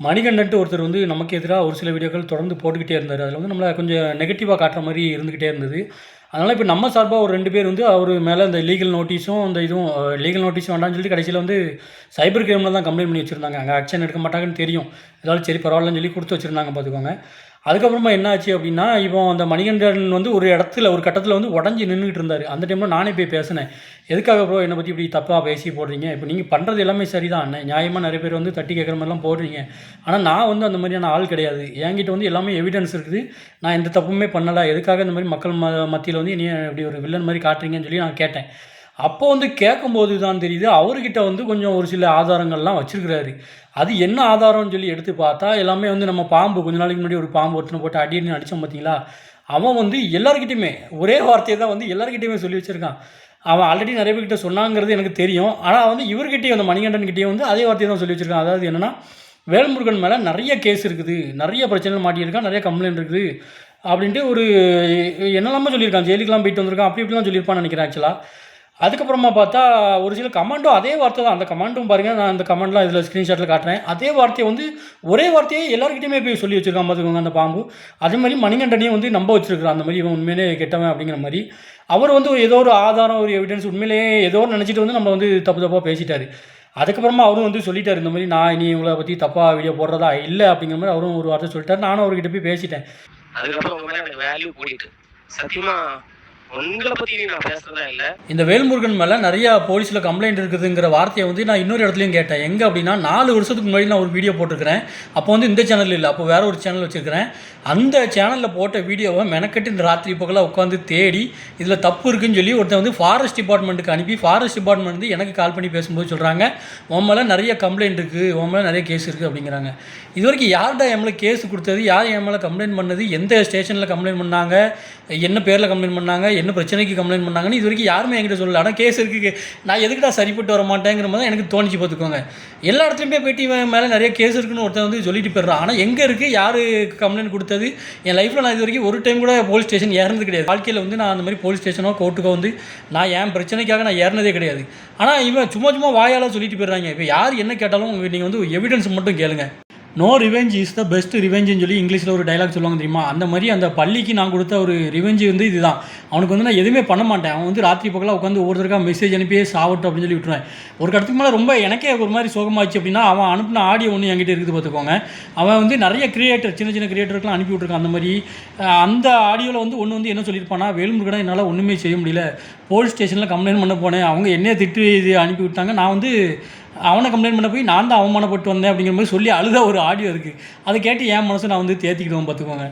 மணிகண்டன்ட்டு ஒருத்தர் வந்து நமக்கு எதிராக ஒரு சில வீடியோக்கள் தொடர்ந்து போட்டுக்கிட்டே இருந்தார். அதில் வந்து நம்மள கொஞ்சம் நெகட்டிவாக காட்டுற மாரி இருந்துக்கிட்டே இருந்தது. அதனால் இப்போ நம்ம சார்பா ஒரு 2 பேர் வந்து அவர் மேலே இந்த லீகல் நோட்டீஸும் அந்த இதுவும் லீகல் நோட்டீஸ் வேண்டாம்னு சொல்லிட்டு கடைசியில் வந்து சைபர் கிரைமில் தான் கம்ப்ளைண்ட் பண்ணி வச்சுருந்தாங்க. அங்கே ஆக்ஷன் எடுக்க மாட்டாங்கன்னு தெரியும். இருந்தாலும் சரி பரவாயில்லன்னு சொல்லி கொடுத்து வச்சுருந்தாங்க பார்த்துக்கோங்க. அதுக்கப்புறமா என்ன ஆச்சு அப்படின்னா, இப்போ அந்த மணிகண்டன் வந்து ஒரு இடத்துல ஒரு கட்டத்தில் வந்து உடஞ்சி நின்றுக்கிட்டு இருந்தார். அந்த டைமில் நானே போய் பேசினேன். எதுக்காக ப்ரோ என்னை பற்றி இப்படி தப்பாக பேசி போடுறீங்க? இப்போ நீங்கள் பண்ணுறது எல்லாமே சரிதான். நியாயமாக நிறைய பேர் வந்து தட்டி கேட்குற மாதிரிலாம் போடுறீங்க. ஆனால் நான் வந்து அந்த மாதிரியான ஆள் கிடையாது. என்கிட்ட வந்து எல்லாமே எவிடன்ஸ் இருக்குது. நான் எந்த தப்புமே பண்ணலை. எதுக்காக இந்த மாதிரி மக்கள் மத்தியில் வந்து என்னைய இப்படி ஒரு வில்லன் மாதிரி காட்டுறீங்கன்னு சொல்லி நான் கேட்டேன். அப்போ வந்து கேட்கும்போது தான் தெரியுது, அவர்கிட்ட வந்து கொஞ்சம் ஒரு சில ஆதாரங்கள்லாம் வச்சிருக்கிறாரு. அது என்ன ஆதாரம்னு சொல்லி எடுத்து பார்த்தா, எல்லாமே வந்து நம்ம பாம்பு கொஞ்ச நாளைக்கு முன்னாடி ஒரு பாம்பு ஒருத்தனை போட்டு அடின்னு அடித்தோம் பார்த்தீங்களா? அவன் வந்து எல்லார்கிட்டயுமே ஒரே வார்த்தைய தான் வந்து எல்லார்கிட்டயுமே சொல்லி வச்சிருக்கான். அவன் ஆல்ரெடி நிறைய பேர்கிட்ட சொன்னாங்கிறது எனக்கு தெரியும். ஆனா வந்து இவர்கிட்டயும் அந்த மணிகண்டன்கிட்டயும் வந்து அதே வார்த்தைய தான் சொல்லி வச்சிருக்கான். அதாவது என்னன்னா, வேல்முருகன் மேல நெறைய கேஸ் இருக்குது. நெறைய பிரச்சனைல மாட்டியிருக்கான். நெறைய கம்ப்ளைண்ட் இருக்குது. அப்படின்ட்டு ஒரு என்னெல்லாமோ சொல்லியிருக்கான். ஜெயிலுக்குலாம் போயிட்டு வந்திருக்கான். அப்படி இப்படிலாம் சொல்லியிருப்பான்னு நெனைக்கிறேன் ஆக்சுவலா. அதுக்கப்புறமா பார்த்தா, ஒரு சில கமெண்டும் அதே வார்த்தை தான். அந்த கமெண்டும் பாருங்க, நான் அந்த கமெண்ட்லாம் இதில ஸ்க்ரீன்ஷாட்ல காட்டுறேன். அதே வார்த்தைய வந்து ஒரே வார்த்தையே எல்லார்கிட்டயுமே போய் சொல்லி வச்சிருக்கான் பார்த்துக்கோங்க அந்த பாம்பு. அதேமாரி மணிகண்டனையும் வந்து நம்ப வச்சிருக்கிறான். அந்த மாரி இவன் உண்மையிலேயே கெட்டவன் அப்படிங்கிற மாரி. அவர் வந்து ஏதோ ஒரு ஆதாரம், ஒரு எவிடன்ஸ் உண்மையிலேயே ஏதோ நெனச்சிட்டு வந்து நம்மள வந்து தப்பு தப்பா பேசிட்டாரு. அதுக்கப்புறமா அவரும் வந்து சொல்லிட்டாரு, இந்த மாரி நான் இனி இவங்கள பத்தி தப்பா வீடியோ போடுறதா இல்ல அப்படிங்கிற மாரி அவரும் ஒரு வார்த்தை சொல்லிட்டாரு. நானும் அவர்கிட்ட போய் பேசிட்டேன். அதுக்கப்புறம் உங்க மேல எனக்கு வேல்யூ கூடிட்டு. சத்தியமா உங்கள பத்தி நான் பேசுறதா இல்ல. இந்த வேல்முருகன் மேல நெறைய போலீஸ்ல கம்ப்ளைண்ட் இருக்குதுங்கிற வார்த்தைய வந்து நான் இன்னொரு இடத்துலயும் கேட்டேன். எங்க அப்படின்னா 4 வருஷத்துக்கு முன்னாடி நான் ஒரு வீடியோ போட்டிருக்கிறேன். அப்போ வந்து இந்த சேனல் இல்ல. அப்போ வேற ஒரு சேனல் வச்சிருக்கிறேன். அந்த சேனல்ல போட்ட வீடியோவ மெனக்கெட்டு இந்த ராத்திரி பகலா உட்காந்து தேடி இதுல தப்பு இருக்குன்னு சொல்லி ஒருத்தன் வந்து ஃபாரஸ்ட் டிபார்ட்மெண்ட்டுக்கு அனுப்பி ஃபாரஸ்ட் டிபார்ட்மெண்ட் வந்து எனக்கு கால் பண்ணி பேசும்போது சொல்றாங்க, உன் மேல நெறைய கம்ப்ளைண்ட் இருக்கு, உன் மேல நெறைய கேஸ் இருக்கு அப்படிங்கிறாங்க. இதுவரைக்கும் யார்டா என் மேல கேஸ் கொடுத்தது, யார் என் மேல கம்ப்ளைண்ட் பண்ணது, எந்த ஸ்டேஷன்ல கம்ப்ளைண்ட் பண்ணாங்க, என்ன பேர்ல கம்ப்ளைண்ட் பண்ணாங்க, என்ன பிரச்சனைக்கு கம்ப்ளைண்ட் பண்ணாங்கன்னு இது வரைக்கும் யாருமே என்கிட்ட சொல்லல. ஆனால் கேஸ் இருக்குது, நான் எதுக்குடா சரிப்பட்டு வர மாட்டேங்கிற மாதிரி எனக்கு தோணிச்சு பார்த்துக்கோங்க. எல்லா இடத்துலையுமே போய்ட்டு இவன் மேலே நிறைய கேஸ் இருக்குன்னு ஒருத்தன் வந்து சொல்லிட்டு போயிடுறான். ஆனால் எங்கே இருக்குது, யார் கம்ப்ளைண்ட் கொடுத்தது, என் லைஃப்பில் நான் இது வரைக்கும் ஒரு டைம் கூட போலீஸ் ஸ்டேஷன் ஏறினது கிடையாது. வாழ்க்கையில் வந்து நான் அந்த மாதிரி போலீஸ் ஸ்டேஷனோ கோர்ட்டுக்கோ வந்து நான் என் பிரச்சனைக்காக நான் ஏறினதே கிடையாது. ஆனால் இவன் சும்மா சும்மா வாயால் சொல்லிட்டு போயிடுறாங்க. இப்போ யார் என்ன கேட்டாலும் நீங்கள் வந்து எவிடன்ஸ் மட்டும் கேளுங்க. No revenge is the best ரிவெஞ்சுன்னு சொல்லி இங்கிலீஷில் ஒரு டைலாக் சொல்லுவாங்க தெரியுமா? அந்த மாதிரி அந்த பள்ளிக்கு நான் கொடுத்த ஒரு ரிவெஞ்சு வந்து இதுதான். அவனுக்கு வந்து நான் எதுவுமே பண்ண மாட்டேன். அவன் வந்து ராத்திரி பகலாக உட்காந்து ஒவ்வொருத்தருக்கா மெசேஜ் அனுப்பியே சாவட்டும் அப்படின்னு சொல்லி விட்டுருவேன். ஒரு கடத்துக்கு மேலே ரொம்ப எனக்கே ஒரு மாதிரி சோகமாச்சு அப்படின்னா, அவன் அனுப்பின ஆடியோ ஒன்று என்கிட்ட இருக்குது பார்த்துக்கோங்க. அவன் வந்து நிறைய கிரியேட்டர் சின்ன சின்ன கிரியேட்டருக்குலாம் அனுப்பி விட்ருக்கான். அந்த மாதிரி அந்த ஆடியோவில் வந்து ஒன்று வந்து என்ன சொல்லியிருப்பானா, வேல்முருகனை என்னால் ஒன்றுமே செய்ய முடியல, போலீஸ் ஸ்டேஷனில் கம்ப்ளைண்ட் பண்ண போனேன், அவங்க என்னையே திட்டு இது அனுப்பி விட்டாங்க, நான் வந்து அவனை கம்ப்ளைண்ட் பண்ண போய் நான் தான் அவமானப்பட்டு வந்தேன் அப்படிங்கிற மாதிரி சொல்லி அழுத ஒரு ஆடியோ இருக்குது. அதை கேட்டு என் மனசை நான் வந்து தேத்திக்கிடுவேன் பார்த்துக்கோங்க.